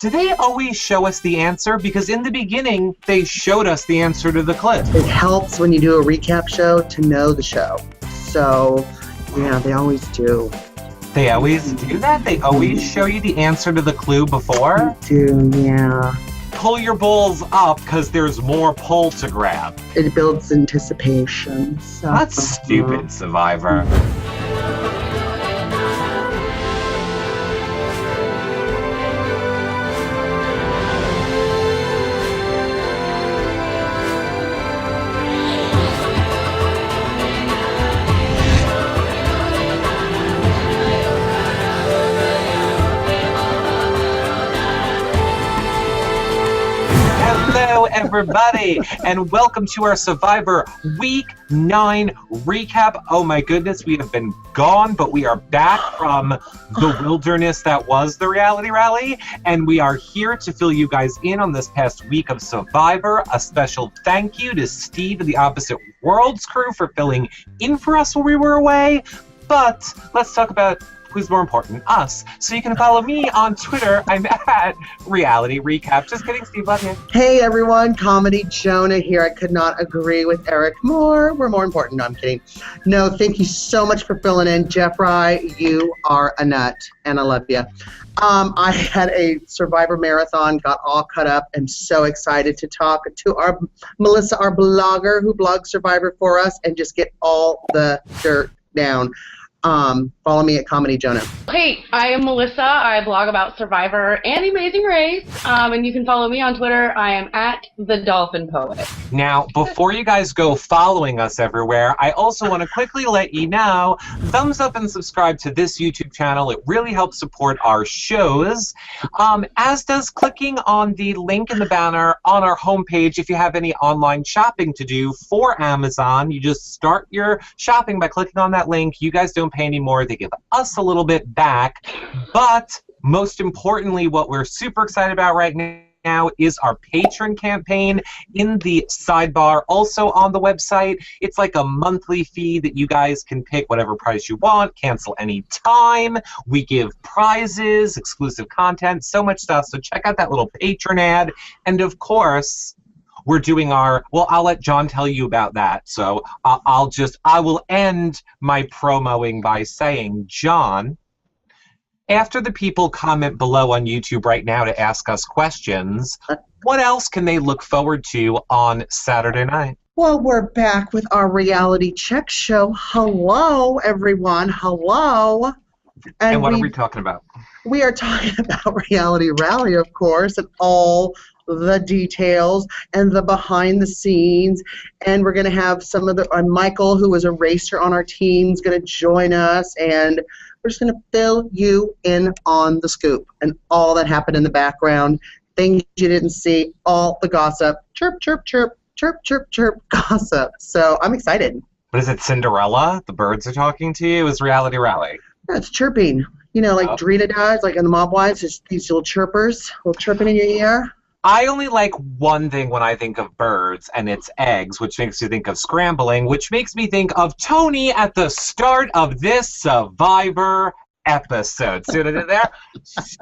do they always show us the answer? Because in the beginning, they showed us the answer to the clue. It helps when you do a recap show to know the show. So, yeah, they always do. They always do that? They always show you the answer to the clue before? They do, yeah. Pull your balls up because there's more pull to grab. It builds anticipation. So. That's stupid, Survivor. Hello, everybody, and welcome to our Survivor Week 9 recap. Oh my goodness, we have been gone, but we are back from the wilderness that was the reality rally, and we are here to fill you guys in on this past week of Survivor. A special thank you to Steve and the Opposite Worlds crew for filling in for us while we were away. But let's talk about who's more important, us. So you can follow me on Twitter. I'm at Reality Recap. Just kidding, Steve, love you. Hey everyone, Comedy Jonah here. I could not agree with Eric more. We're more important. No, I'm kidding. No, thank you so much for filling in. Jeff Rye, you are a nut, and I love you. I had a Survivor marathon, got all cut up. I'm so excited to talk to our Melissa, our blogger, who blogs Survivor for us, and just get all the dirt down. Follow me at Comedy Jonah. Hey, I am Melissa. I blog about Survivor and The Amazing Race. And you can follow me on Twitter. I am at The Dolphin Poet. Now, before you guys go following us everywhere, I also want to quickly let you know, thumbs up and subscribe to this YouTube channel. It really helps support our shows, as does clicking on the link in the banner on our homepage. If you have any online shopping to do for Amazon, you just start your shopping by clicking on that link. You guys don't pay any more. They give us a little bit back. But most importantly, what we're super excited about right now is our patron campaign in the sidebar. Also on the website, it's like a monthly fee that you guys can pick whatever price you want, cancel any time. We give prizes, exclusive content, so much stuff. So check out that little patron ad. And of course, we're doing our, well, I'll let John tell you about that. So I will end my promoing by saying, John, after the people comment below on YouTube right now to ask us questions, what else can they look forward to on Saturday night? Well, we're back with our reality check show. Hello, everyone. Hello. And what are we talking about? We are talking about Reality Rally, of course, and all the details and the behind the scenes, and we're going to have some of the Michael, who was a racer on our team, is going to join us, and we're just going to fill you in on the scoop and all that happened in the background, things you didn't see, all the gossip, chirp, chirp, chirp, chirp, chirp, chirp, gossip. So I'm excited. What is it, Cinderella? The birds are talking to you? Is Reality Rally? Yeah, it's chirping. You know, like Drita does, like in the Mob Wives, it's these little chirpers, little chirping in your ear. I only like one thing when I think of birds, and it's eggs, which makes me think of Scrambling, which makes me think of Tony at the start of this Survivor episode. See what I did there? So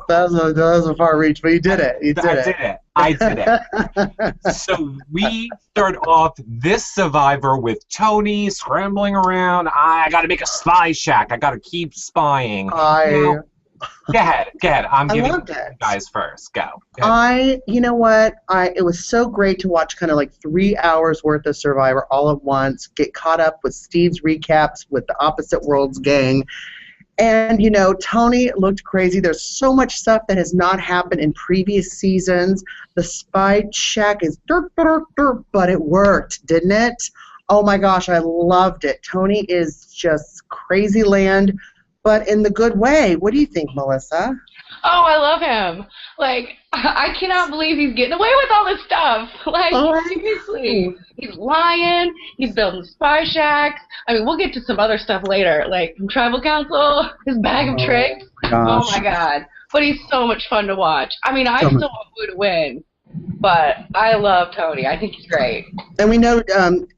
that was a far reach, but you did it. I did it. So we start off this Survivor with Tony scrambling around. I got to make a spy shack. I got to keep spying. Go ahead. I'm giving you guys first. Go. You know what? It was so great to watch kind of like 3 hours worth of Survivor all at once, get caught up with Steve's recaps with the Opposite Worlds gang. And, you know, Tony looked crazy. There's so much stuff that has not happened in previous seasons. The spy shack is but it worked, didn't it? Oh my gosh, I loved it. Tony is just crazy land, but in the good way. What do you think, Melissa? Oh, I love him. Like, I cannot believe he's getting away with all this stuff. Like, seriously. He's lying. He's building spy shacks. I mean, we'll get to some other stuff later, like from Tribal Council, his bag of tricks. Oh, my God. But he's so much fun to watch. I mean, I still want Boo to win, but I love Tony. I think he's great. And we know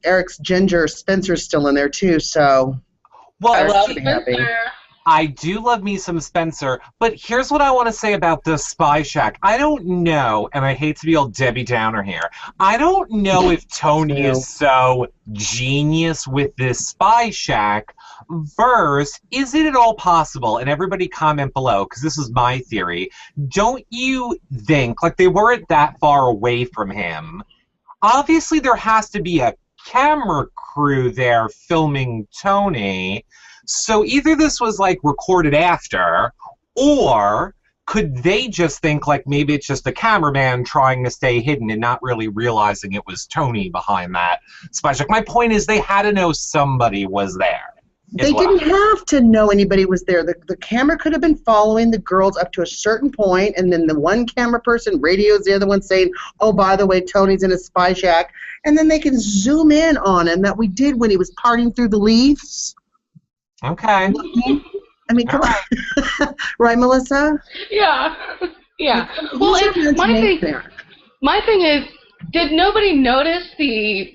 Eric's ginger, Spencer's still in there, too, so... Well, I love Spencer. I do love me some Spencer, but here's what I want to say about the Spy Shack. I don't know, and I hate to be all Debbie Downer here, I don't know if Tony is so genius with this Spy Shack versus, is it at all possible, and everybody comment below, because this is my theory, don't you think, like they weren't that far away from him, obviously there has to be a camera crew there filming Tony, so either this was like recorded after, or could they just think like maybe it's just the cameraman trying to stay hidden and not really realizing it was Tony behind that spy check? My point is they had to know somebody was there. They didn't have to know anybody was there. The camera could have been following the girls up to a certain point, and then the one camera person radios the other one saying, oh, by the way, Tony's in a spy shack. And then they can zoom in on him that we did when he was parting through the leaves. Okay. I mean, come on. Right, Melissa? Yeah. Yeah. Well, my thing is, did nobody notice the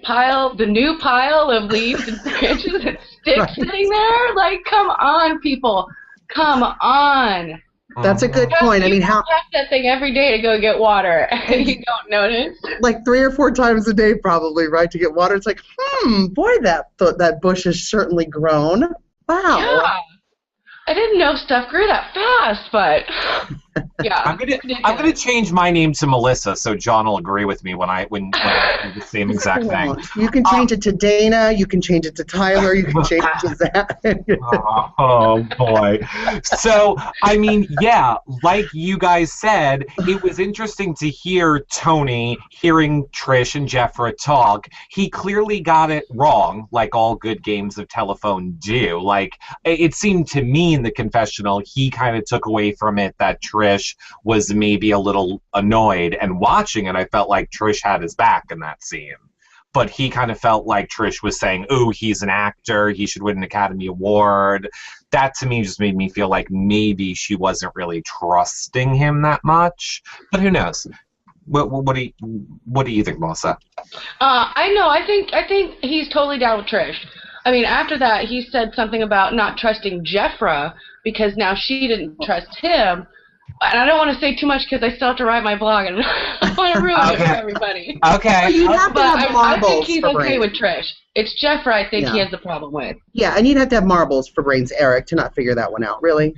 new pile of leaves and branches and sticks sitting there? Like, come on, people. Come on. That's a good point. I mean, how pass that thing every day to go get water, and you don't notice? Like 3 or 4 times a day, probably, right, to get water. It's like, boy, that bush has certainly grown. Wow. Yeah. I didn't know stuff grew that fast, but yeah. I'm gonna change my name to Melissa, so John will agree with me when I do the same exact thing. You can change it to Dana. You can change it to Tyler. You can change it to Zach. Oh boy. So I mean, yeah, like you guys said, it was interesting to hear Tony hearing Trish and Jeffra talk. He clearly got it wrong, like all good games of telephone do. Like it seemed to me in the confessional, he kind of took away from it that Trish was maybe a little annoyed, and watching it I felt like Trish had his back in that scene, but he kind of felt like Trish was saying, ooh, he's an actor, he should win an Academy Award. That to me just made me feel like maybe she wasn't really trusting him that much, but who knows. What do you think, Melissa? I think he's totally down with Trish. I mean, after that, he said something about not trusting Jeffra because now she didn't trust him. And I don't want to say too much because I still have to write my blog and I want to ruin it for everybody. Okay. You have to have marbles. I think he's for okay brains. with Trish. It's Jeffra I think he has the problem with. Yeah, and you'd have to have marbles for brains, Eric, to not figure that one out. Really?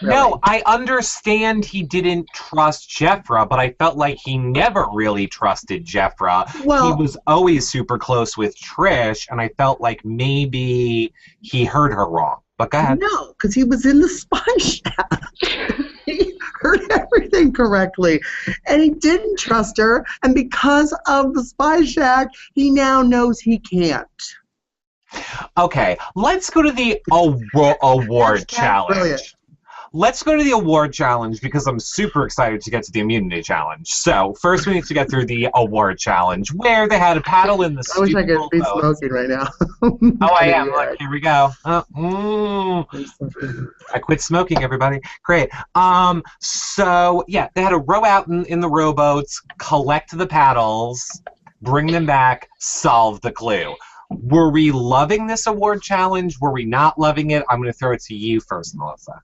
No, I understand he didn't trust Jeffra, but I felt like he never really trusted Jeffra. Well, he was always super close with Trish, and I felt like maybe he heard her wrong. But go ahead. No, because he was in the spy shack. He heard everything correctly, and he didn't trust her, and because of the spy shack, he now knows he can't. Okay, let's go to the award challenge. Brilliant. Let's go to the award challenge because I'm super excited to get to the immunity challenge. So first we need to get through the award challenge where they had a paddle in the I wish I could be smoking right now. Oh, I am. Look, here we go. I quit smoking, everybody. Great. So, yeah, they had to row out in the rowboats, collect the paddles, bring them back, solve the clue. Were we loving this award challenge? Were we not loving it? I'm going to throw it to you first, Melissa.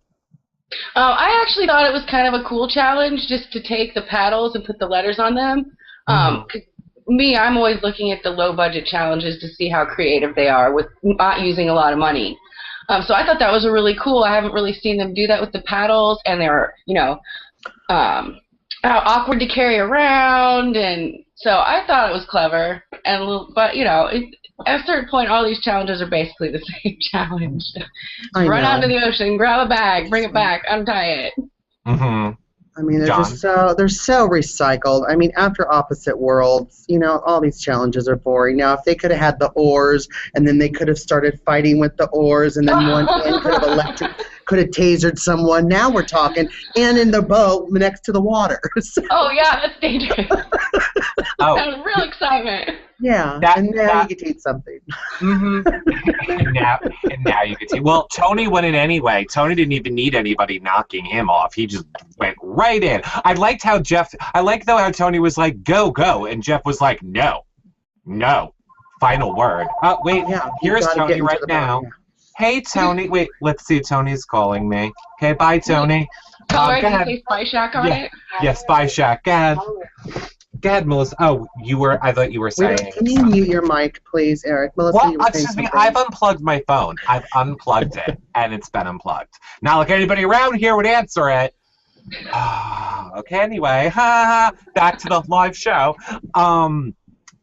I actually thought it was kind of a cool challenge just to take the paddles and put the letters on them. Me, I'm always looking at the low-budget challenges to see how creative they are with not using a lot of money. So I thought that was really cool. I haven't really seen them do that with the paddles, and they're, awkward to carry around, and so I thought it was clever. But at a certain point, all these challenges are basically the same challenge. Run out into the ocean, grab a bag, bring it back, untie it. Mm-hmm. I mean, they're so recycled. I mean, after Opposite Worlds, all these challenges are boring. Now, if they could have had the oars, and then they could have started fighting with the oars, and then one man could have tasered someone. Now we're talking, and in the boat next to the water. Oh yeah, that's dangerous. That was real excitement. Yeah, and now you get to eat something. Mm-hmm. and now you get to eat. Well, Tony went in anyway. Tony didn't even need anybody knocking him off. He just went right in. I liked how how Tony was like, go, go, and Jeff was like, no, final word. Oh, wait, here's Tony right now. Hey, Tony. Wait, let's see. Tony's calling me. Okay, bye, Tony. Oh, Go did ahead. you say Spy Shack on it? Yeah, Spy Shack. Go ahead. Go ahead, Melissa. Oh, I thought you were saying. Wait, can you mute your mic, please, Eric? Melissa, Well, you were saying excuse me, something. I've unplugged my phone. I've unplugged it, and it's been unplugged. Not like anybody around here would answer it. Okay, anyway, back to the live show.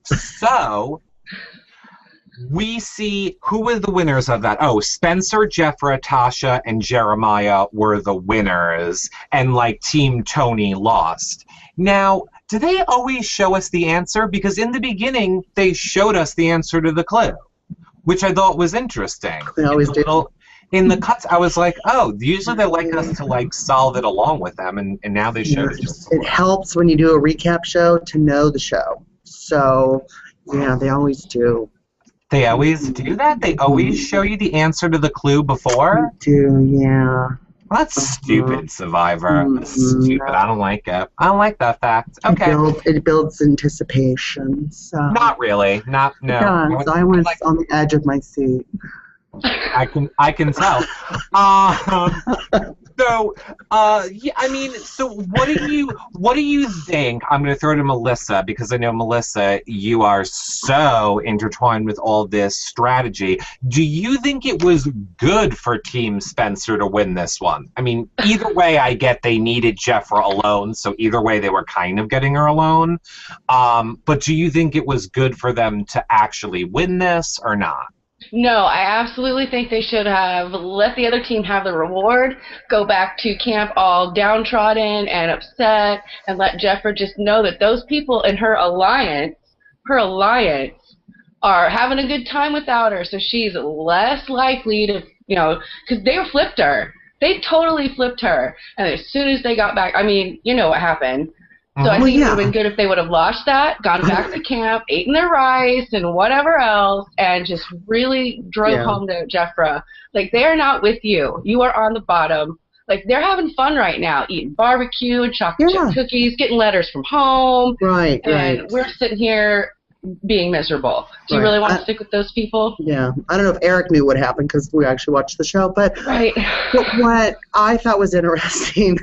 So, we see who were the winners of that. Oh, Spencer, Jeffra, Tasha, and Jeremiah were the winners, and like Team Tony lost. Now, do they always show us the answer? Because in the beginning, they showed us the answer to the clue, which I thought was interesting. They always do. In the cuts, I was like, oh, usually they like us to like solve it along with them, and now they showed it. It helps when you do a recap show to know the show. So, yeah, they always do. They always do that? They always show you the answer to the clue before? They do, yeah. Well, that's stupid, Survivor. That's stupid. I don't like it. I don't like that fact. Okay. It builds anticipation. So. Not really. No. It does. I was on the edge of my seat. I can tell. Yeah, I mean, so what do you think? I'm going to throw to Melissa because I know, Melissa, you are so intertwined with all this strategy. Do you think it was good for Team Spencer to win this one? I mean, either way, I get they needed Jeffra alone, so either way they were kind of getting her alone. But do you think it was good for them to actually win this or not? No, I absolutely think they should have let the other team have the reward, go back to camp all downtrodden and upset, and let Jeffra just know that those people in her alliance are having a good time without her, so she's less likely to, because they flipped her. They totally flipped her, and as soon as they got back, I mean, you know what happened. So I think it would have been good if they would have lost that, gone back to camp, eaten their rice and whatever else, and just really drove home to Jeffra. Like, they're not with you. You are on the bottom. Like, they're having fun right now, eating barbecue and chocolate chip cookies, getting letters from home. Right. We're sitting here being miserable. Do you really want to stick with those people? Yeah. I don't know if Eric knew what happened because we actually watched the show, but what I thought was interesting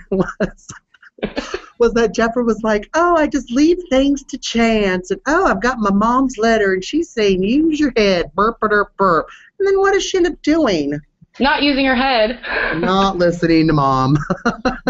was that Jeffra was like, oh, I just leave things to chance, and oh, I've got my mom's letter, and she's saying, use your head, burp, burp, burp. And then what does she end up doing? Not using her head. Not listening to mom.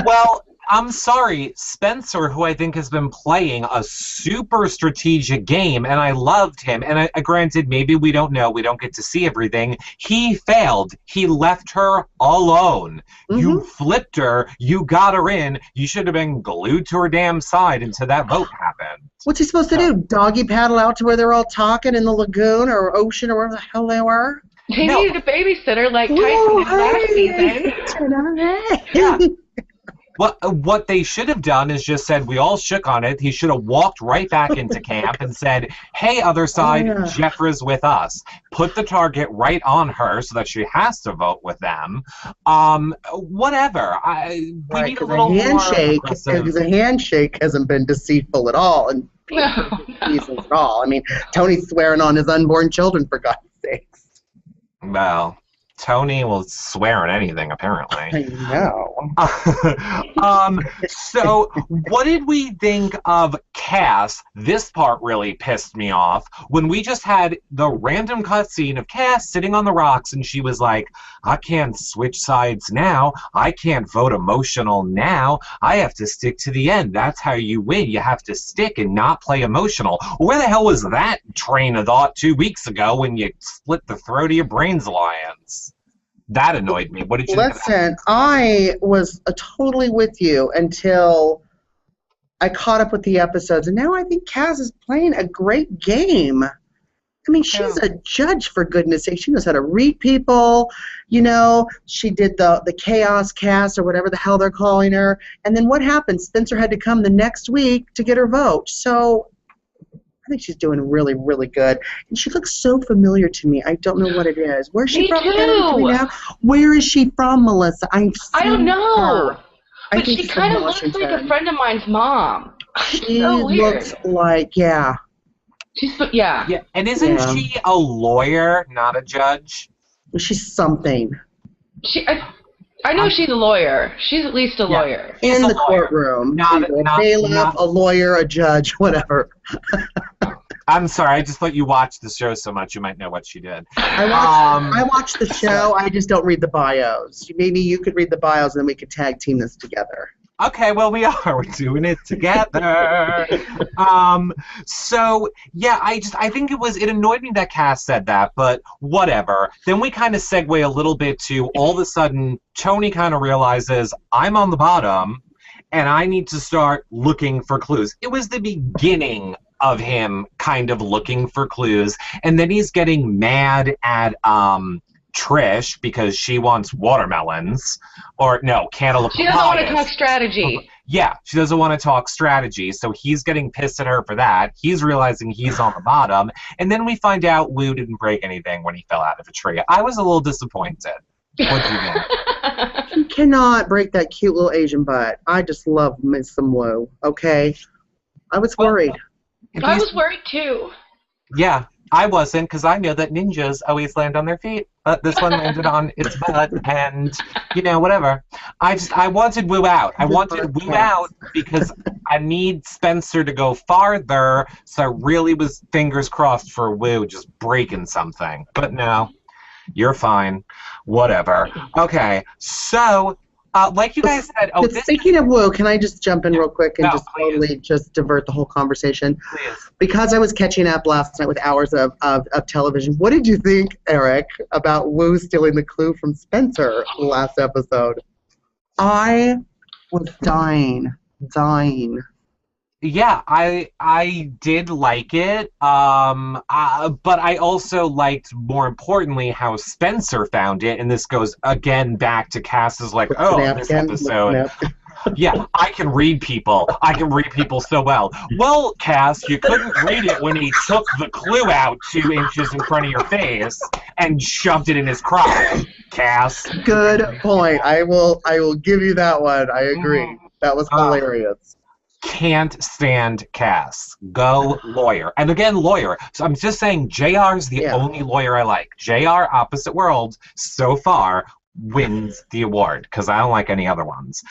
Well, I'm sorry, Spencer, who I think has been playing a super strategic game, and I loved him, and granted, maybe we don't know, we don't get to see everything, he failed. He left her alone. Mm-hmm. You flipped her, you got her in, you should have been glued to her damn side until that vote happened. What's he supposed to do, doggy paddle out to where they're all talking in the lagoon or ocean or wherever the hell they were? They needed a babysitter like Tyson in last season. Yeah. What they should have done is just said, we all shook on it. He should have walked right back into camp and said, hey, other side, Jeffra's with us. Put the target right on her so that she has to vote with them. Whatever. We need a little handshake, because a handshake hasn't been deceitful at all and reasons at all. I mean, Tony's swearing on his unborn children, for God's sakes. Well, Tony will swear on anything, apparently. I know. So, what did we think of Cass? This part really pissed me off. When we just had the random cutscene of Cass sitting on the rocks, and she was like, I can't switch sides now. I can't vote emotional now. I have to stick to the end. That's how you win. You have to stick and not play emotional. Where the hell was that train of thought 2 weeks ago when you split the throat of your brains alliance? That annoyed me. What did you think of that? Listen, I was totally with you until I caught up with the episodes, and now I think Kaz is playing a great game. I mean, she's a judge, for goodness sake. She knows how to read people. You know, she did the chaos cast or whatever the hell they're calling her. And then what happened? Spencer had to come the next week to get her vote. So I think she's doing really, really good. And she looks so familiar to me. I don't know what it is. Where's she from? Too. Where is she from, Melissa? I don't know. Her. But she kind of looks like a friend of mine's mom. She so looks like, She's, yeah. And isn't she a lawyer, not a judge? She's something. I know she's a lawyer. She's at least a lawyer. In the courtroom. Not a bailiff, a lawyer, a judge, whatever. I'm sorry, I just thought you watched the show so much you might know what she did. I watched the show, I just don't read the bios. Maybe you could read the bios and then we could tag team this together. Okay, well, we are. We're doing it together. So, yeah, I think it annoyed me that Cass said that, but whatever. Then we kind of segue a little bit to all of a sudden, Tony kind of realizes, I'm on the bottom, and I need to start looking for clues. It was the beginning of him kind of looking for clues, and then he's getting mad at, Trish because she wants watermelons, or no, cantaloupe. She doesn't want to talk strategy. Yeah, she doesn't want to talk strategy, so he's getting pissed at her for that. He's realizing he's on the bottom, and then we find out Wu didn't break anything when he fell out of a tree. I was a little disappointed. What do you think? You cannot break that cute little Asian butt. I just love Miss some Wu, okay? I was worried. I was worried too. Yeah. I wasn't, because I know that ninjas always land on their feet, but this one landed on its butt, and, whatever. I wanted Wu out. I wanted Wu out because I need Spencer to go farther, so I really was fingers crossed for Wu just breaking something. But no, you're fine. Whatever. Okay, so... like you guys said, speaking of Wu, can I just jump in real quick and totally just divert the whole conversation? Please. Because I was catching up last night with hours of television. What did you think, Eric, about Wu stealing the clue from Spencer last episode? I was dying. Yeah, I did like it, but I also liked, more importantly, how Spencer found it, and this goes, again, back to Cass's, this episode. Yeah, I can read people. I can read people so well. Well, Cass, you couldn't read it when he took the clue out 2 inches in front of your face and shoved it in his crotch, Cass. Good point. I will give you that one. I agree. That was hilarious. Can't stand Cass. Go lawyer. And again, lawyer. So I'm just saying JR's the only lawyer I like. JR Opposite World, so far, wins the award, because I don't like any other ones.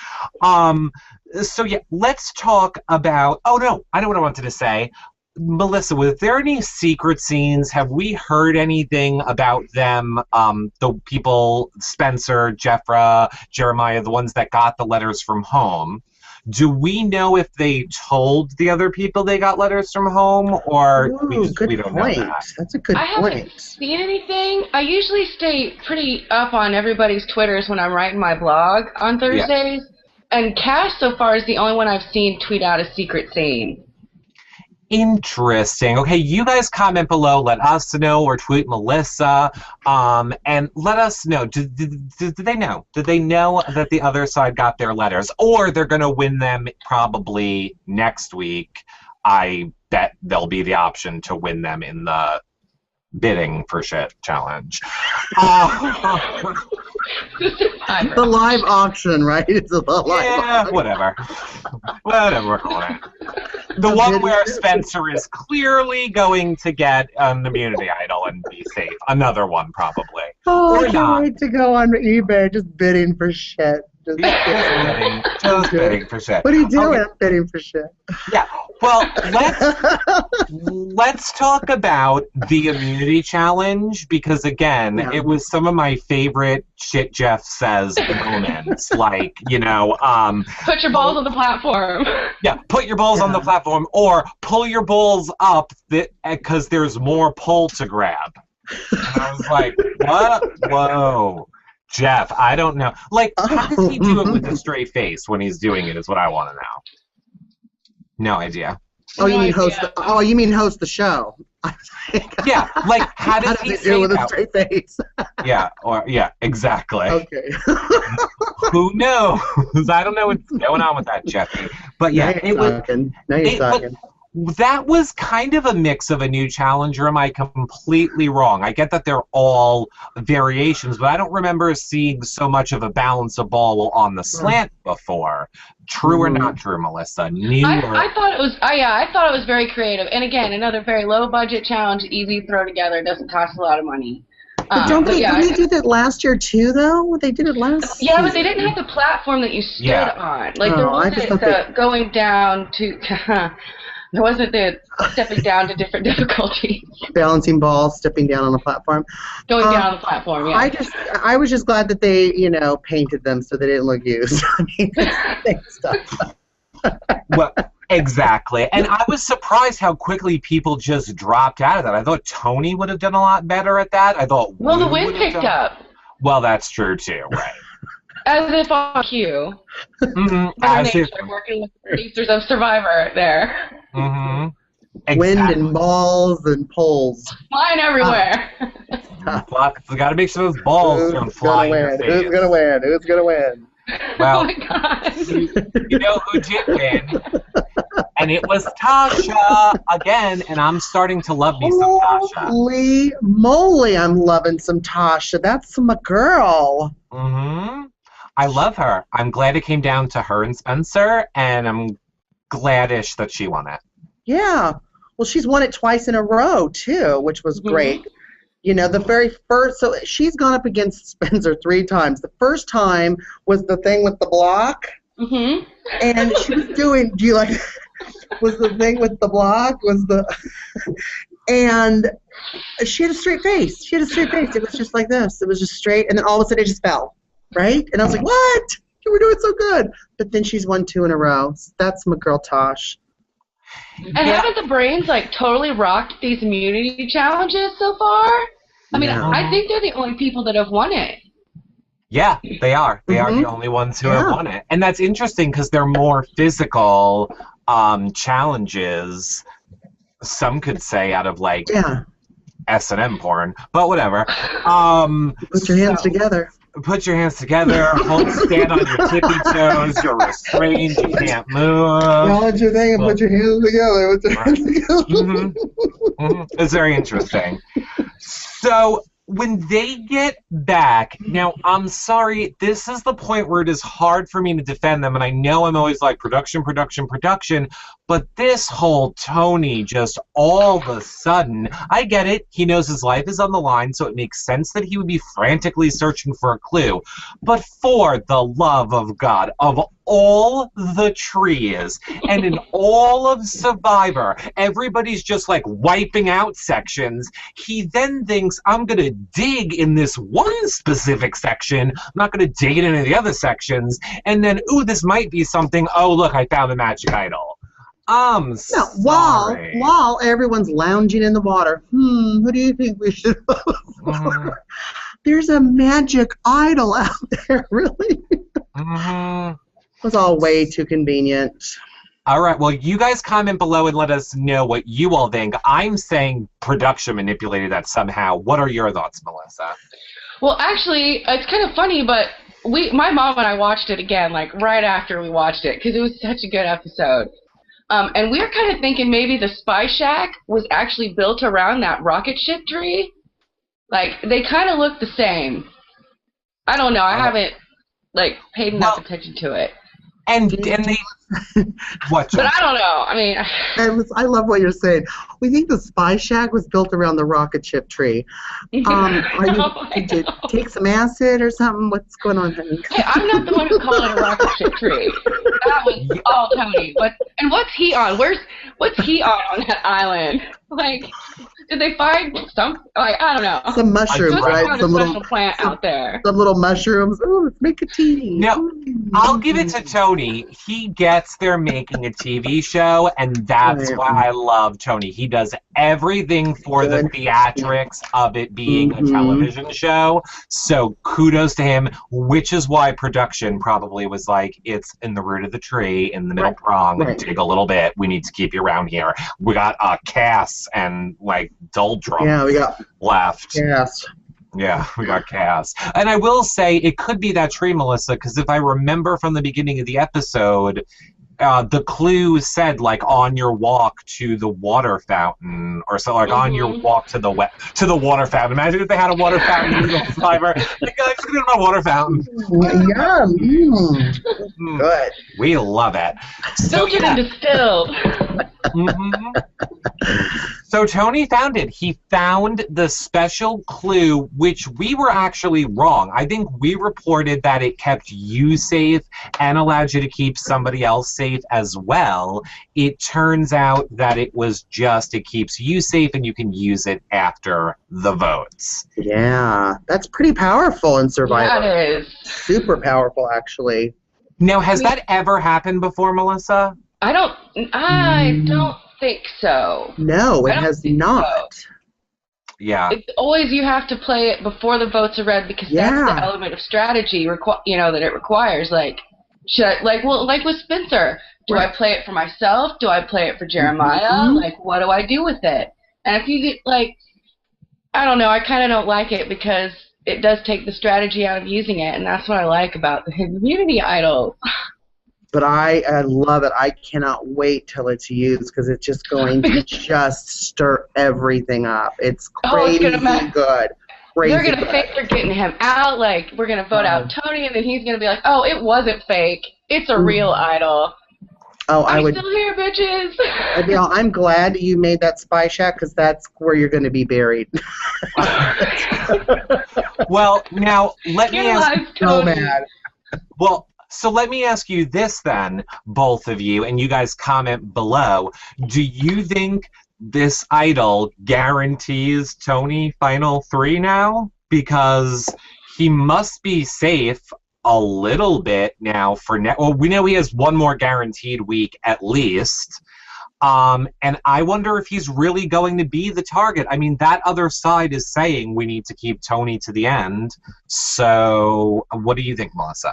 So yeah, let's talk about... Oh no, I know what I wanted to say. Melissa, were there any secret scenes? Have we heard anything about them? The people, Spencer, Jeffra, Jeremiah, the ones that got the letters from home. Do we know if they told the other people they got letters from home, or we don't know that? That's a good point. I haven't seen anything. I usually stay pretty up on everybody's Twitters when I'm writing my blog on Thursdays, and Cass so far is the only one I've seen tweet out a secret scene. Interesting. Okay, you guys comment below. Let us know, or tweet Melissa, and let us know. Did they know? Did they know that the other side got their letters, or they're going to win them probably next week? I bet there'll be the option to win them in the bidding for shit challenge. The live auction, right? It's a live auction. Whatever we're calling it. The one where Spencer is clearly going to get an immunity idol and be safe. Another one, probably. Oh, I can't wait to go on eBay just bidding for shit. Just bidding for shit. What are you doing? I'm bidding for shit. Yeah. Well, let's talk about the immunity challenge, because again, it was some of my favorite shit Jeff says moments. Like, put your balls on the platform. Yeah, put your balls on the platform, or pull your balls up because there's more pull to grab. And I was like, what? Whoa. Jeff, I don't know. Like, how does he do it with a straight face when he's doing it is what I want to know. No idea. Oh, you mean host? You mean host the show? Yeah, like how does he do it with a straight face? Yeah, exactly. Okay. Who knows? I don't know what's going on with that, Jeffy. But yeah, Now you're talking. That was kind of a mix of a new challenge, or am I completely wrong? I get that they're all variations, but I don't remember seeing so much of a balance of ball on the slant before. True or not true, Melissa? I thought it was. I thought it was very creative, and again, another very low budget challenge, easy to throw together, doesn't cost a lot of money. But didn't they do that last year too, though? They did it last Yeah, season. but they didn't have the platform that you stood on. Like, there Oh, I wasn't just thought going down to... there wasn't the stepping down to different difficulties. Balancing balls, stepping down on the platform. Going down on the platform, yeah. I was just glad that they, painted them so they didn't look used. I mean, same stuff. Well, exactly. And I was surprised how quickly people just dropped out of that. I thought Tony would have done a lot better at that. I thought Well, the wind picked up. Well, that's true too, right? As if on cue. As if working with the producers of Survivor there. Mm-hmm. Exactly. Wind and balls and poles. Flying everywhere. We got to make sure those balls don't fly in your face. Who's gonna win? Who's gonna win? Well, oh my God. You know who did win? And it was Tasha again, and I'm starting to love me some Tasha. Holy moly, I'm loving some Tasha. That's my girl. Mm-hmm. I love her. I'm glad it came down to her and Spencer, and I'm gladish that she won it. Yeah. Well, she's won it twice in a row, too, which was great. The very first, so she's gone up against Spencer 3 times. The first time was the thing with the block. Mm-hmm. And she was doing, was the thing with the block, and she had a straight face. It was just like this. It was just straight, and then all of a sudden it just fell, right? And I was like, what? You were doing so good. But then she's won 2 in a row. That's my girl, Tosh. And haven't the Brains, totally rocked these immunity challenges so far? I mean, I think they're the only people that have won it. Yeah, they are. They are the only ones who have won it. And that's interesting because they're more physical challenges, some could say, out of, S&M porn. But whatever. Put your hands together. Put your hands together. Stand on your tippy toes. You're restrained. You can't move. Acknowledge your thing and put your hands together. Put your hands together. It's very interesting. So when they get back, now I'm sorry, this is the point where it is hard for me to defend them, and I know I'm always like production, but this whole Tony just all of a sudden, I get it, he knows his life is on the line, so it makes sense that he would be frantically searching for a clue, but for the love of God, of all the trees, and in all of Survivor, everybody's just wiping out sections, he then thinks, I'm going to dig in this one specific section, I'm not going to dig in any of the other sections, and then, ooh, this might be something, oh, look, I found the magic idol. Sorry. While everyone's lounging in the water, who do you think we should vote for? There's a magic idol out there, really? It was all way too convenient. All right, well, you guys comment below and let us know what you all think. I'm saying production manipulated that somehow. What are your thoughts, Melissa? Well, actually, it's kind of funny, but my mom and I watched it again, right after we watched it, because it was such a good episode. And we were kind of thinking maybe the Spy Shack was actually built around that rocket ship tree. They kind of look the same. I don't know. I haven't, paid enough attention to it. And they... What? But I don't know. I mean... I love what you're saying. We think the Spy Shack was built around the rocket ship tree. Did you take some acid or something? What's going on, honey? Hey, I'm not the one who called it a rocket ship tree. That was all Tony. And what's he on? What's he on that island? Did they find some? I don't know. Some mushrooms, right? Some little plant out there. Some little mushrooms. Oh, let's make a tea. Now, I'll give it to Tony. He gets they're making a TV show, and that's why I love Tony. He does everything for the theatrics of it being a television show. So kudos to him, which is why production probably was it's in the root of the tree, in the middle prong, dig a little bit. We need to keep you around here. We got Cass and doldrums we got left. Yes. Yeah, we got Cass. And I will say it could be that tree, Melissa, because if I remember from the beginning of the episode, the clue said on your walk to the water fountain, or so on your walk to the water fountain. Imagine if they had a water fountain in the Survivor. Guys, look at my water fountain. Good. We love it. Filtered and distilled. So Tony found it. He found the special clue, which we were actually wrong. I think we reported that it kept you safe and allowed you to keep somebody else safe as well. It turns out that it keeps you safe and you can use it after the votes. Yeah, that's pretty powerful in Survivor. Yeah, it is. Super powerful, actually. Now, has that ever happened before, Melissa? I don't think so. No, it has not. So. Yeah. It's always you have to play it before the votes are read because that's the element of strategy that it requires. Like, like with Spencer, do I play it for myself? Do I play it for Jeremiah? Mm-hmm. Like, what do I do with it? And if you get I don't know, I kind of don't like it because it does take the strategy out of using it, and that's what I like about the community idols. But I love it. I cannot wait till it's used because it's just going to just stir everything up. It's crazy good. Crazy They're going to fake they're getting him out. Like, we're going to vote out Tony, and then he's going to be like, oh, it wasn't fake. It's a real idol. Oh, I'm still here, bitches. I'm glad you made that spy shack because that's where you're going to be buried. Well, now, let me ask you. So mad. Well, so let me ask you this then, both of you, and you guys comment below. Do you think this idol guarantees Tony Final 3 now? Because he must be safe a little bit now for now. Well, we know he has one more guaranteed week at least. And I wonder if he's really going to be the target. I mean, that other side is saying we need to keep Tony to the end. So what do you think, Melissa?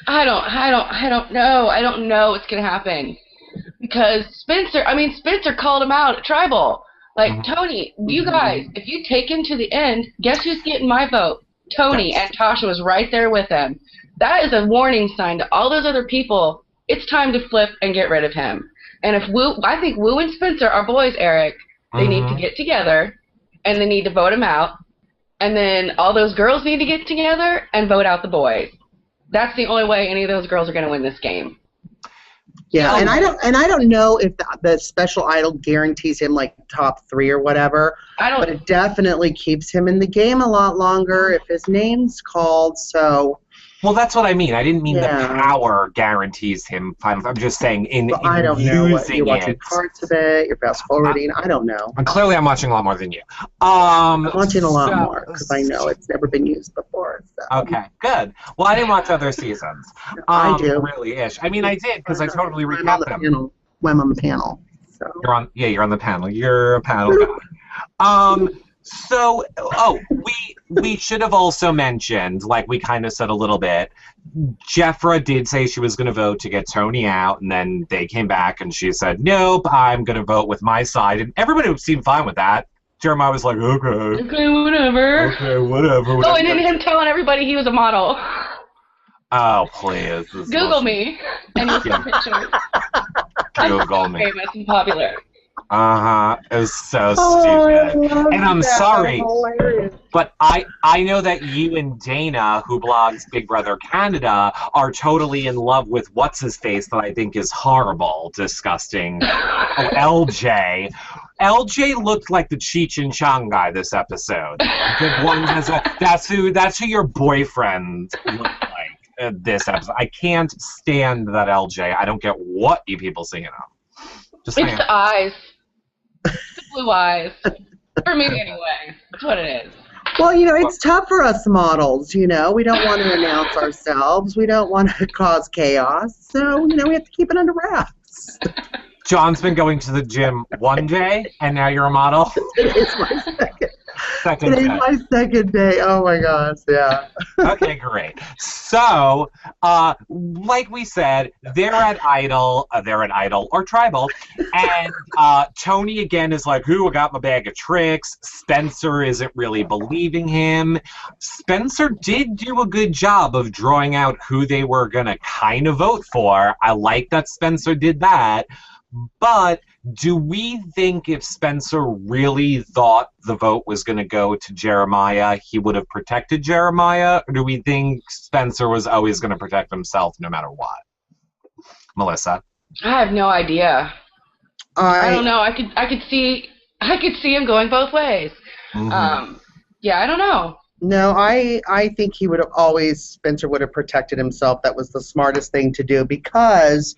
I don't know. I don't know what's going to happen. Because Spencer called him out at Tribal. Like, Tony, you guys, if you take him to the end, guess who's getting my vote? Tony, and Tasha was right there with him. That is a warning sign to all those other people. It's time to flip and get rid of him. And I think Wu and Spencer are boys, Eric. They need to get together, and they need to vote him out. And then all those girls need to get together and vote out the boys. That's the only way any of those girls are going to win this game. Yeah, and I don't know if the special idol guarantees him like top 3 or whatever. But it definitely keeps him in the game a lot longer if his name's called. So. Well, that's what I mean. I didn't mean the power guarantees him final. I'm just saying in I don't know. You're watching it. parts of it. You're fast forwarding. I don't know. Clearly, I'm watching a lot more than you. I'm watching a lot more because I know it's never been used before. So. Okay, good. Well, I didn't watch other seasons. I do. Really-ish. I mean, I did because I totally recapped them. I'm on the panel. So. You're on the panel. You're a panel guy. So, we should have also mentioned, like we kind of said a little bit, Jeffra did say she was going to vote to get Tony out, and then they came back and she said, nope, I'm going to vote with my side. And everybody seemed fine with that. Jeremiah was like, okay, whatever. Oh, and then him telling everybody he was a model. Oh, please. Google me, and you'll see pictures. Google me. Famous and popular. It was so stupid. And I'm sorry, but I know that you and Dana, who blogs Big Brother Canada, are totally in love with what's-his-face that I think is horrible, disgusting. LJ. LJ looked like the Cheech and Chong guy this episode. The one that's who your boyfriend looked like this episode. I can't stand that LJ. I don't get what you people singing of. It's the eyes. The blue eyes. For me, anyway. That's what it is. Well, it's tough for us models, We don't want to announce ourselves. We don't want to cause chaos. So, we have to keep it under wraps. John's been going to the gym one day, and now you're a model? It is my second day. It is my second day. Oh, my gosh, yeah. Okay, great. So, like we said, they're at Idol or Tribal, and Tony again is like, I got my bag of tricks. Spencer isn't really believing him. Spencer did do a good job of drawing out who they were going to kind of vote for. I like that Spencer did that. But do we think if Spencer really thought the vote was going to go to Jeremiah, he would have protected Jeremiah? Or do we think Spencer was always going to protect himself no matter what? Melissa? I have no idea. I don't know. I could see I could see him going both ways. Yeah, I don't know. No, I think he would have always, Spencer would have protected himself. That was the smartest thing to do because,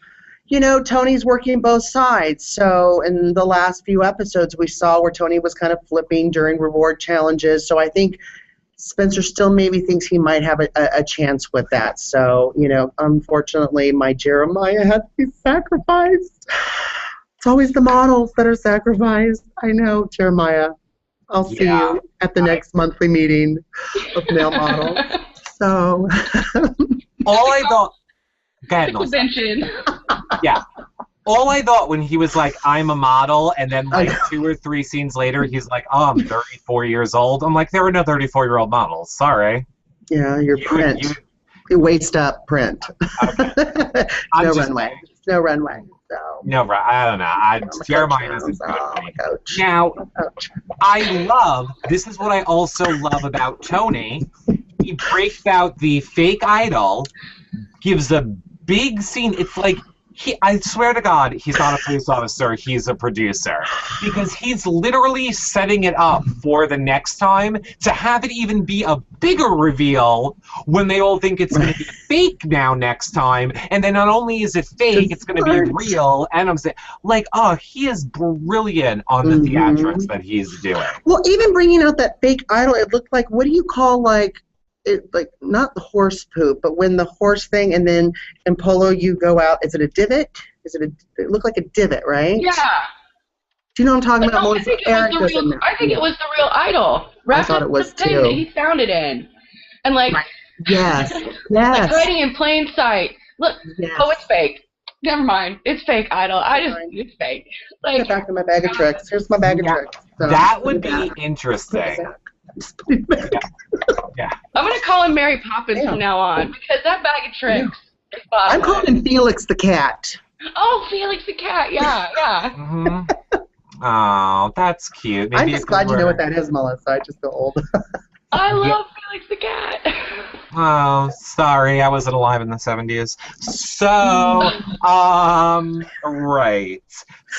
you know, Tony's working both sides. So in the last few episodes, we saw where Tony was kind of flipping during reward challenges. So I think Spencer still maybe thinks he might have a chance with that. So, you know, unfortunately, my Jeremiah had to be sacrificed. It's always the models that are sacrificed. I know, Jeremiah. I'll see you at the next monthly meeting of male models. So. All I thought. Go ahead, Convention. Yeah. All I thought when he was like, I'm a model, and then like 2 or 3 scenes later, he's like, oh, I'm 34 years old. I'm like, there are no 34-year-old models. Sorry. Yeah, you're print. You waist up print. Okay. No runway. No runway. So. No, I don't know. Jeremiah doesn't good at me. Now, this is what I also love about Tony. He breaks out the fake idol, gives a big scene. It's like, I swear to God, he's not a police officer, he's a producer. Because he's literally setting it up for the next time to have it even be a bigger reveal when they all think it's going to be fake now next time. And then not only is it fake, it's going to be real. And I'm saying, like, oh, he is brilliant on the theatrics that he's doing. Well, even bringing out that fake idol, it looked like, what do you call, like not the horse poop, but when the horse thing, and then in polo you go out, is it a divot? It looked like a divot, right? Yeah. Do you know what I'm talking about? I think it was the real idol. I thought it was too. That he found it in. And like, yes. Like hiding in plain sight. Look, yes. Oh, it's fake. Never mind. It's fake idol. It's fake. Like, get back to my bag of tricks. Here's my bag of tricks. So, that would be interesting. Yeah. I'm going to call him Mary Poppins from now on because that bag of tricks is bottom. I'm calling him Felix the cat. Oh, Felix the cat. Yeah. Oh, that's cute. Maybe I'm just glad you know what that is, Melissa. I just feel old. I love Felix the cat. Oh, sorry, I wasn't alive in the 70s. So, right.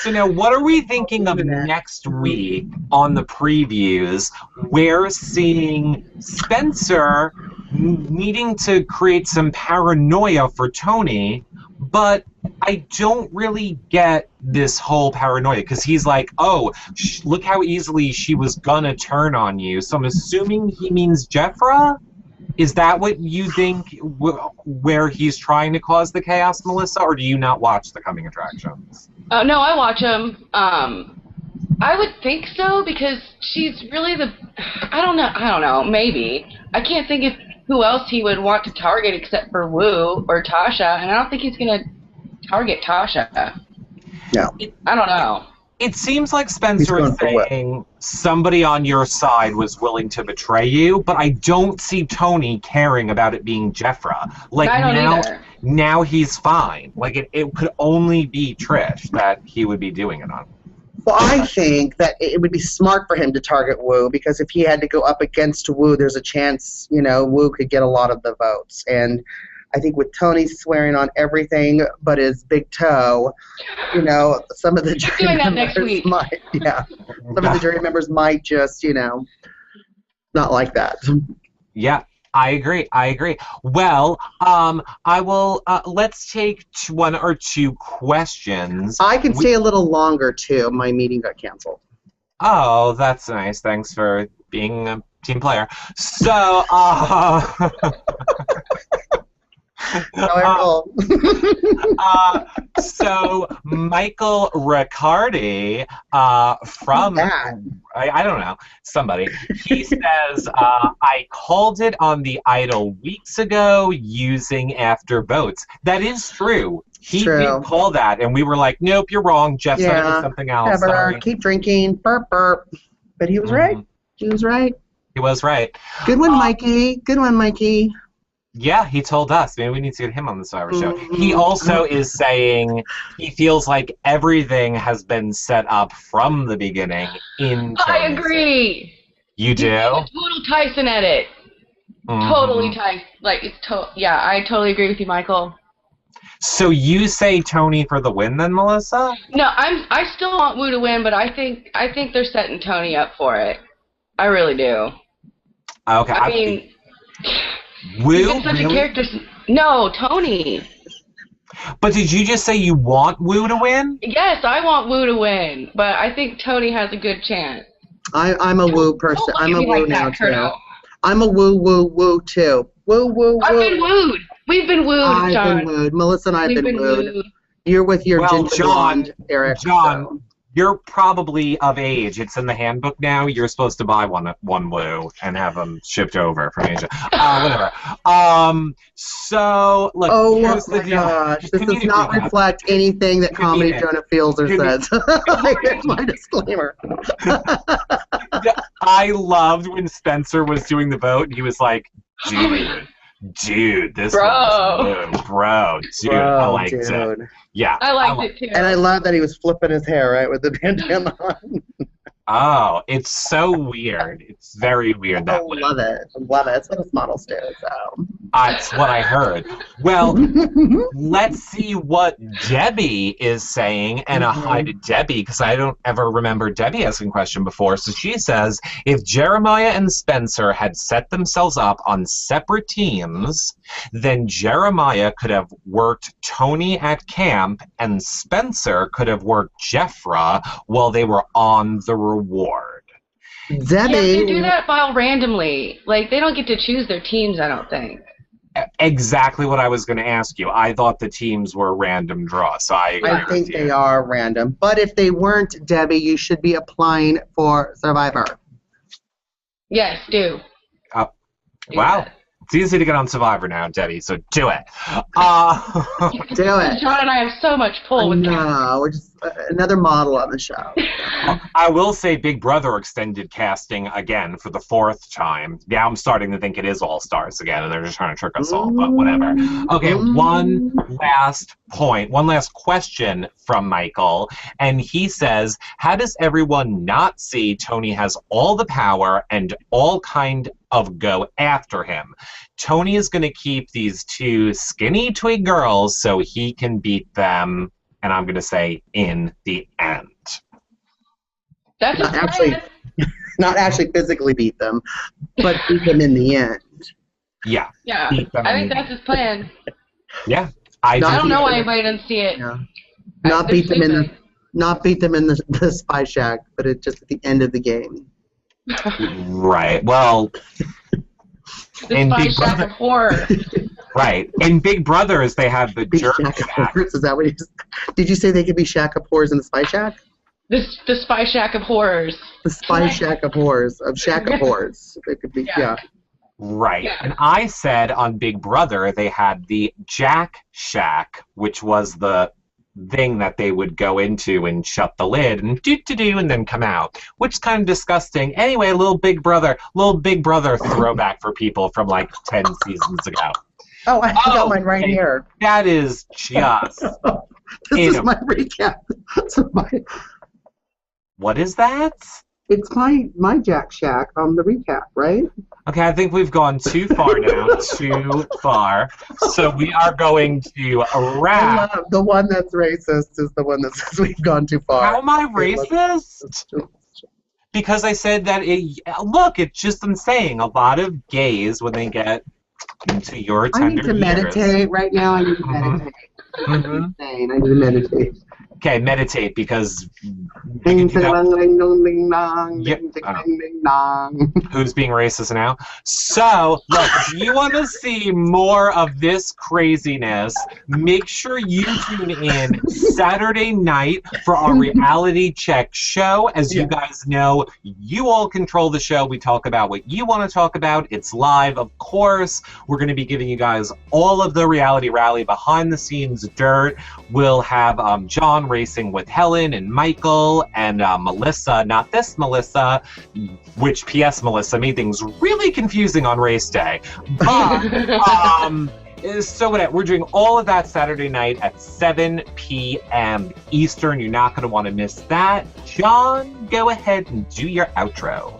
So now, what are we thinking of next week on the previews? We're seeing Spencer needing to create some paranoia for Tony, but I don't really get this whole paranoia because he's like, oh, look how easily she was gonna turn on you. So I'm assuming he means Jeffra? Is that what you think where he's trying to cause the chaos, Melissa, or do you not watch the coming attractions? No, I watch them. I would think so because she's really I don't know, maybe. I can't think of who else he would want to target except for Wu or Tasha, and I don't think he's going to target Tasha. No. I don't know. It seems like Spencer is saying somebody on your side was willing to betray you, but I don't see Tony caring about it being Jeffra. Like, now he's fine. Like, it could only be Trish that he would be doing it on. Well, I think that it would be smart for him to target Wu because if he had to go up against Wu, there's a chance, Wu could get a lot of the votes. And I think with Tony swearing on everything but his big toe, some of the jury members might, some of the jury members might just, not like that. Yeah, I agree. Well, I will, let's take one or two questions. I can stay a little longer, too. My meeting got canceled. Oh, that's nice. Thanks for being a team player. So, so Michael Riccardi from I don't know, somebody, he says I called it on the Idol weeks ago using after votes. That is true. He did call that, and we were like, nope, you're wrong. Jeff said it was something else. Sorry. Keep drinking. Burp, burp. But he was right. He was right. He was right. Good one, Mikey. Good one, Mikey. Yeah, he told us. Maybe we need to get him on the Survivor Show. He also is saying he feels like everything has been set up from the beginning. I agree. You do? Total Tyson edit. Totally Tyson. Like, I totally agree with you, Michael. So you say Tony for the win then, Melissa? No, I still want Wu to win, but I think they're setting Tony up for it. I really do. Okay. I mean, Wu? he's been such a character. No, Tony. But did you just say you want Wu to win? Yes, I want Wu to win, but I think Tony has a good chance. I'm a Wu person. I'm a Wu like now, that, too. Curto. I'm a Wu, too. Woo. I've been wooed. We've been wooed, John. I've been wooed. Melissa and I have been wooed. You're with your ginger blonde, Eric. John, so. You're probably of age. It's in the handbook now. You're supposed to buy one Woo and have them shipped over from Asia. Whatever. So, look, oh here's the my deal. gosh. This does not reflect anything that Comedy Jonah feels or says. Here's my disclaimer. I loved when Spencer was doing the vote, and he was like, dude, this one's good. Bro, dude, I liked it. Yeah. I liked it too. And I love that he was flipping his hair, right, with the bandana on. Oh, it's so weird. It's very weird that way. I love it. That's what his models do. So. That's what I heard. Well, let's see what Debbie is saying, and a hi to Debbie, because I don't ever remember Debbie asking a question before. So she says, if Jeremiah and Spencer had set themselves up on separate teams, then Jeremiah could have worked Tony at camp, and Spencer could have worked Jeffra while they were on the reward. Debbie. Yeah, they do that file randomly. Like, they don't get to choose their teams, I don't think. Exactly what I was going to ask you. I thought the teams were random draw, so I think they are random. But if they weren't, Debbie, you should be applying for Survivor. Yes, do. Wow. It's easy to get on Survivor now, Debbie, so do it. Do it. John and I have so much pull with that. No, we're just another model on the show. I will say Big Brother extended casting again for the 4th time. Now I'm starting to think it is All-Stars again, and they're just trying to trick us all, but whatever. Okay, one last point, one last question from Michael, and he says, how does everyone not see Tony has all the power and all kind of go after him? Tony is going to keep these 2 skinny twig girls so he can beat them, and I'm going to say in the end. That's not actually physically beat them, but beat them in the end. Yeah. Yeah. I think that's his plan. Yeah. I don't know why anybody doesn't see it. Yeah. Not beat them in the spy shack, but it's just at the end of the game. Right. Well, the spy shack of horror. Right. In Big Brothers, they have the jerk shack. Is that what you did you say they could be shack of horrors in the spy shack? The spy shack of horrors. The spy shack of horrors, of shack of horrors. They could be, yeah. Right. Yeah. And I said on Big Brother, they had the Jack Shack, which was the thing that they would go into and shut the lid and do and then come out, which is kind of disgusting. Anyway, little Big Brother throwback for people from like 10 seasons ago. Oh, I got mine right here. That is just. This is my recap. What is that? It's my Jack Shack on the recap, right? Okay, I think we've gone too far now. Too far. So we are going to wrap. The one that's racist is the one that says we've gone too far. How am I racist? Because I said that it's just I'm saying a lot of gays when they get into your tender I need to meditate right now. I need to meditate. I need to meditate. Okay, meditate because ding, who's being racist now? So, look, if you want to see more of this craziness, make sure you tune in Saturday night for our reality check show. As you guys know, you all control the show. We talk about what you want to talk about. It's live, of course. We're going to be giving you guys all of the reality rally behind the scenes dirt. We'll have John racing with Helen and Michael and Melissa, not this Melissa, which P.S. Melissa made things really confusing on race day. But, so we're doing all of that Saturday night at 7 p.m. Eastern. You're not going to want to miss that. John, go ahead and do your outro.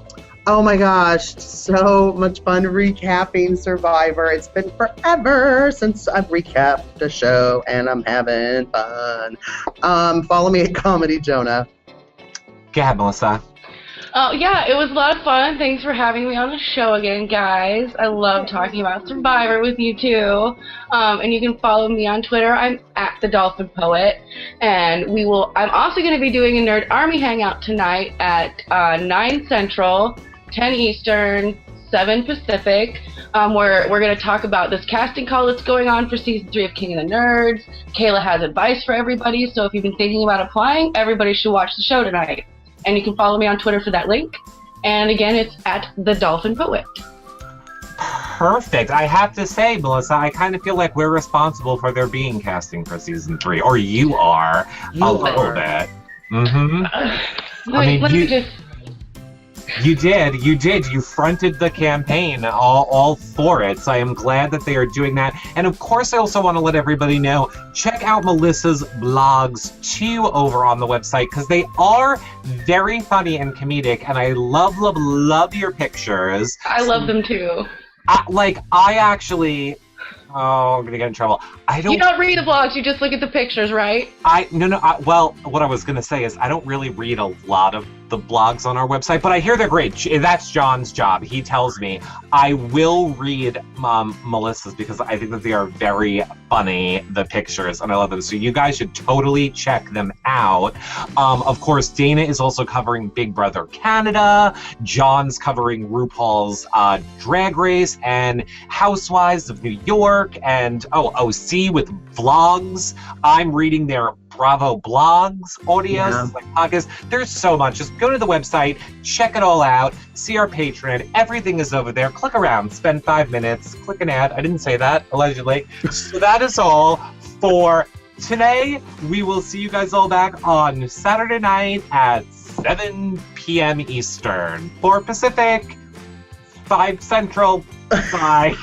Oh my gosh, so much fun recapping Survivor. It's been forever since I've recapped a show, and I'm having fun. Follow me at Comedy Jonah. Go ahead, Melissa. Oh, yeah, it was a lot of fun. Thanks for having me on the show again, guys. I love talking about Survivor with you, too. And you can follow me on Twitter. I'm at the Dolphin Poet. And I'm also going to be doing a Nerd Army Hangout tonight at 9 Central, 10 Eastern, 7 Pacific, where we're going to talk about this casting call that's going on for Season 3 of King of the Nerds. Kayla has advice for everybody, so if you've been thinking about applying, everybody should watch the show tonight. And you can follow me on Twitter for that link. And again, it's at the Dolphin Poet. Perfect. I have to say, Melissa, I kind of feel like we're responsible for there being casting for Season 3. Or you are. A little bit. Mm-hmm. You did. You fronted the campaign all for it. So I am glad that they are doing that. And of course, I also want to let everybody know, check out Melissa's blogs too over on the website, because they are very funny and comedic. And I love your pictures. I love them too. I actually... Oh, I'm gonna get in trouble. You don't read the blogs, you just look at the pictures, right? Well, what I was gonna say is I don't really read a lot of the blogs on our website, but I hear they're great. That's John's job. He tells me. I will read Melissa's because I think that they are very funny, the pictures, and I love them. So you guys should totally check them out. Of course, Dana is also covering Big Brother Canada. John's covering RuPaul's Drag Race and Housewives of New York, and OC with vlogs. I'm reading their Bravo blogs, audios, podcasts. There's so much. Just go to the website, check it all out, see our Patreon. Everything is over there. Click around, spend 5 minutes, click an ad. I didn't say that, allegedly. So that is all for today. We will see you guys all back on Saturday night at 7 p.m. Eastern, 4 Pacific, 5 Central. Bye.